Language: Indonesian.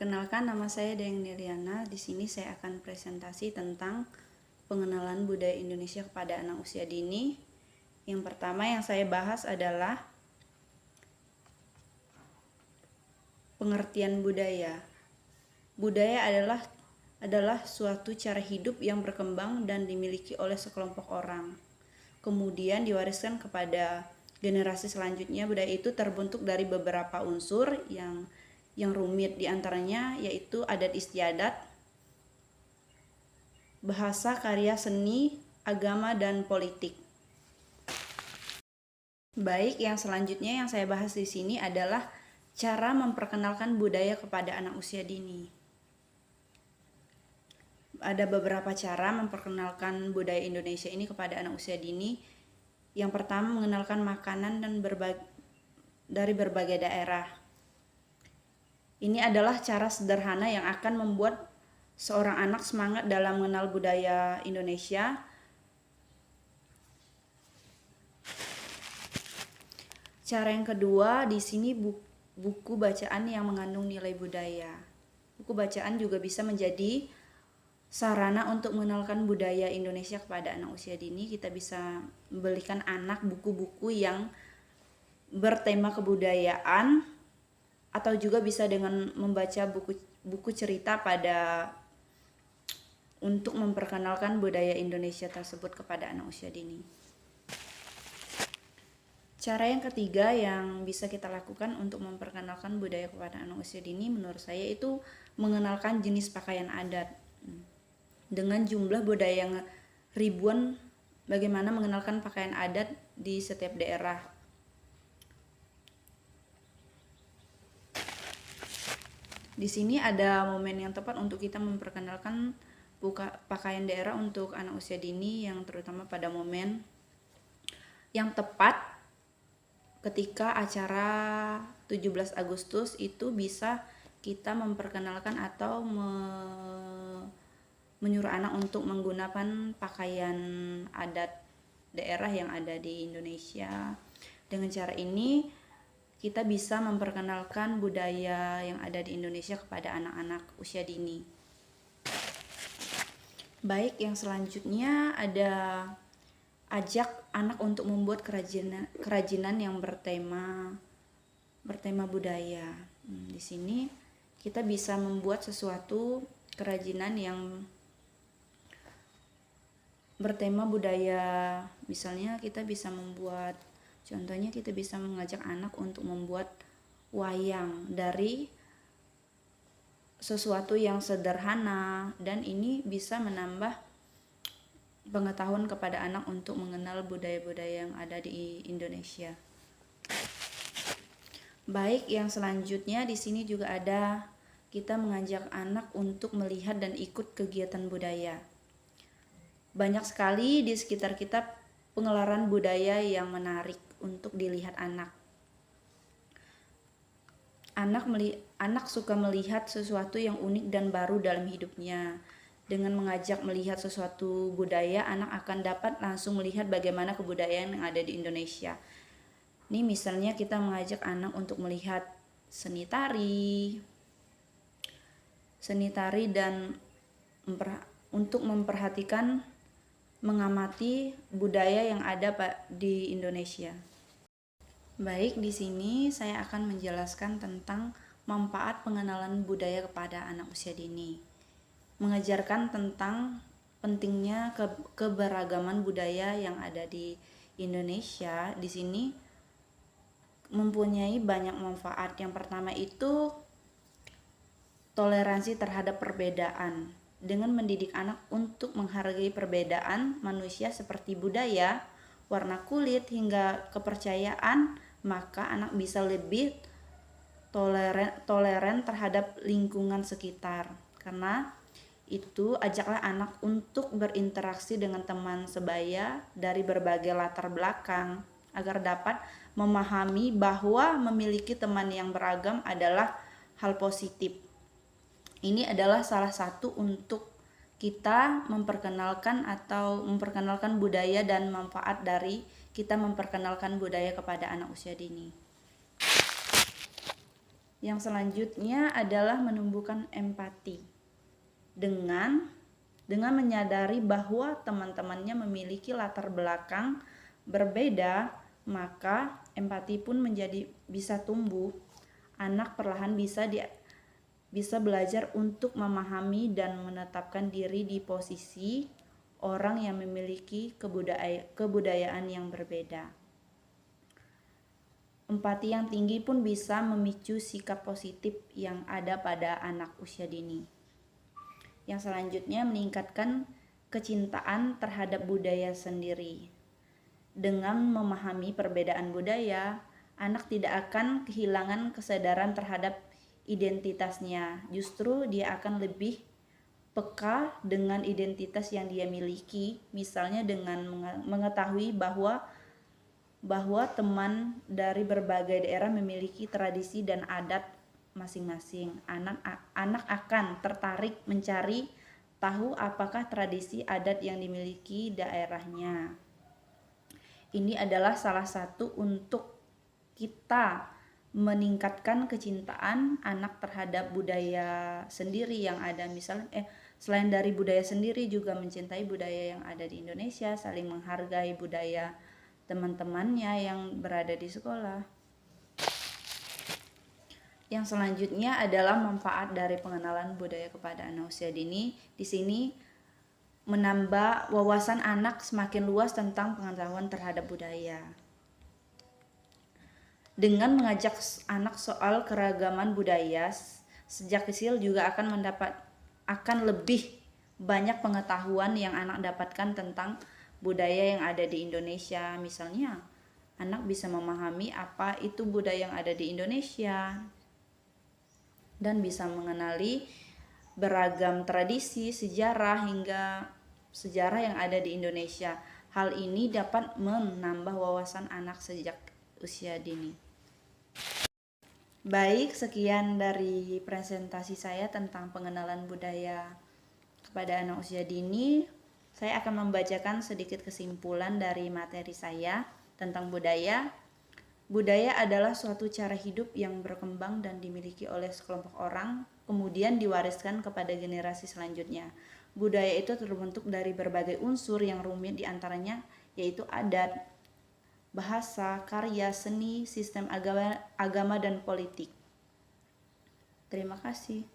Kenalkan, nama saya Dayang Niriana. Di sini saya akan presentasi tentang pengenalan budaya Indonesia kepada anak usia dini. Yang pertama yang saya bahas adalah pengertian budaya. Budaya adalah suatu cara hidup yang berkembang dan dimiliki oleh sekelompok orang. Kemudian diwariskan kepada generasi selanjutnya. Budaya itu terbentuk dari beberapa unsur yang rumit, diantaranya yaitu adat istiadat, bahasa, karya seni, agama, dan politik. Baik, yang selanjutnya yang saya bahas di sini adalah cara memperkenalkan budaya kepada anak usia dini. Ada beberapa cara memperkenalkan budaya Indonesia ini kepada anak usia dini. Yang pertama, mengenalkan makanan dari berbagai daerah. Ini adalah cara sederhana yang akan membuat seorang anak semangat dalam mengenal budaya Indonesia. Cara yang kedua, di sini buku bacaan yang mengandung nilai budaya. Buku bacaan juga bisa menjadi sarana untuk mengenalkan budaya Indonesia kepada anak usia dini. Kita bisa membelikan anak buku-buku yang bertema kebudayaan, atau juga bisa dengan membaca buku cerita untuk memperkenalkan budaya Indonesia tersebut kepada anak usia dini. Cara yang ketiga yang bisa kita lakukan untuk memperkenalkan budaya kepada anak usia dini menurut saya itu mengenalkan jenis pakaian adat. Dengan jumlah budaya yang ribuan, bagaimana mengenalkan pakaian adat di setiap daerah. Di sini ada momen yang tepat untuk kita memperkenalkan pakaian daerah untuk anak usia dini, yang terutama pada momen yang tepat ketika acara 17 Agustus itu bisa kita memperkenalkan atau menyuruh anak untuk menggunakan pakaian adat daerah yang ada di Indonesia. Dengan cara ini kita bisa memperkenalkan budaya yang ada di Indonesia kepada anak-anak usia dini. Baik, yang selanjutnya ada ajak anak untuk membuat kerajinan yang bertema budaya. Di sini kita bisa membuat sesuatu kerajinan yang bertema budaya. Misalnya contohnya kita bisa mengajak anak untuk membuat wayang dari sesuatu yang sederhana, dan ini bisa menambah pengetahuan kepada anak untuk mengenal budaya-budaya yang ada di Indonesia. Baik, yang selanjutnya di sini juga ada kita mengajak anak untuk melihat dan ikut kegiatan budaya. Banyak sekali di sekitar kita pengelaran budaya yang menarik untuk dilihat anak. Anak suka melihat sesuatu yang unik dan baru dalam hidupnya. Dengan mengajak melihat sesuatu budaya, anak akan dapat langsung melihat bagaimana kebudayaan yang ada di Indonesia. Ini misalnya kita mengajak anak untuk melihat seni tari dan untuk memperhatikan, mengamati budaya yang ada di Indonesia. Baik, di sini saya akan menjelaskan tentang manfaat pengenalan budaya kepada anak usia dini. Mengajarkan tentang pentingnya keberagaman budaya yang ada di Indonesia. Di sini mempunyai banyak manfaat. Yang pertama itu toleransi terhadap perbedaan. Dengan mendidik anak untuk menghargai perbedaan manusia seperti budaya, warna kulit, hingga kepercayaan, maka anak bisa lebih toleran terhadap lingkungan sekitar. Karena itu, ajaklah anak untuk berinteraksi dengan teman sebaya dari berbagai latar belakang agar dapat memahami bahwa memiliki teman yang beragam adalah hal positif. Ini adalah salah satu untuk kita memperkenalkan budaya dan manfaat dari kita memperkenalkan budaya kepada anak usia dini. Yang selanjutnya adalah menumbuhkan empati dengan menyadari bahwa teman-temannya memiliki latar belakang berbeda, maka empati pun bisa tumbuh. Anak perlahan bisa belajar untuk memahami dan menetapkan diri di posisi orang yang memiliki kebudayaan yang berbeda. Empati yang tinggi pun bisa memicu sikap positif yang ada pada anak usia dini. Yang selanjutnya meningkatkan kecintaan terhadap budaya sendiri. Dengan memahami perbedaan budaya, anak tidak akan kehilangan kesadaran terhadap identitasnya. Justru dia akan lebih peka dengan identitas yang dia miliki, misalnya dengan mengetahui bahwa teman dari berbagai daerah memiliki tradisi dan adat masing-masing. Anak akan tertarik mencari tahu apakah tradisi adat yang dimiliki daerahnya. Ini adalah salah satu untuk kita meningkatkan kecintaan anak terhadap budaya sendiri yang ada. Misalnya selain dari budaya sendiri juga mencintai budaya yang ada di Indonesia, saling menghargai budaya teman-temannya yang berada di sekolah. Yang selanjutnya adalah manfaat dari pengenalan budaya kepada anak usia dini. Di sini menambah wawasan anak semakin luas tentang pengetahuan terhadap budaya. Dengan mengajak anak soal keragaman budaya sejak kecil juga akan lebih banyak pengetahuan yang anak dapatkan tentang budaya yang ada di Indonesia. Misalnya, anak bisa memahami apa itu budaya yang ada di Indonesia dan bisa mengenali beragam tradisi, sejarah hingga sejarah yang ada di Indonesia. Hal ini dapat menambah wawasan anak sejak usia dini. Baik, sekian dari presentasi saya tentang pengenalan budaya kepada anak usia dini. Saya akan membacakan sedikit kesimpulan dari materi saya tentang budaya. Budaya adalah suatu cara hidup yang berkembang dan dimiliki oleh sekelompok orang, kemudian diwariskan kepada generasi selanjutnya. Budaya itu terbentuk dari berbagai unsur yang rumit diantaranya yaitu adat, bahasa, karya, seni, sistem agama dan politik. Terima kasih.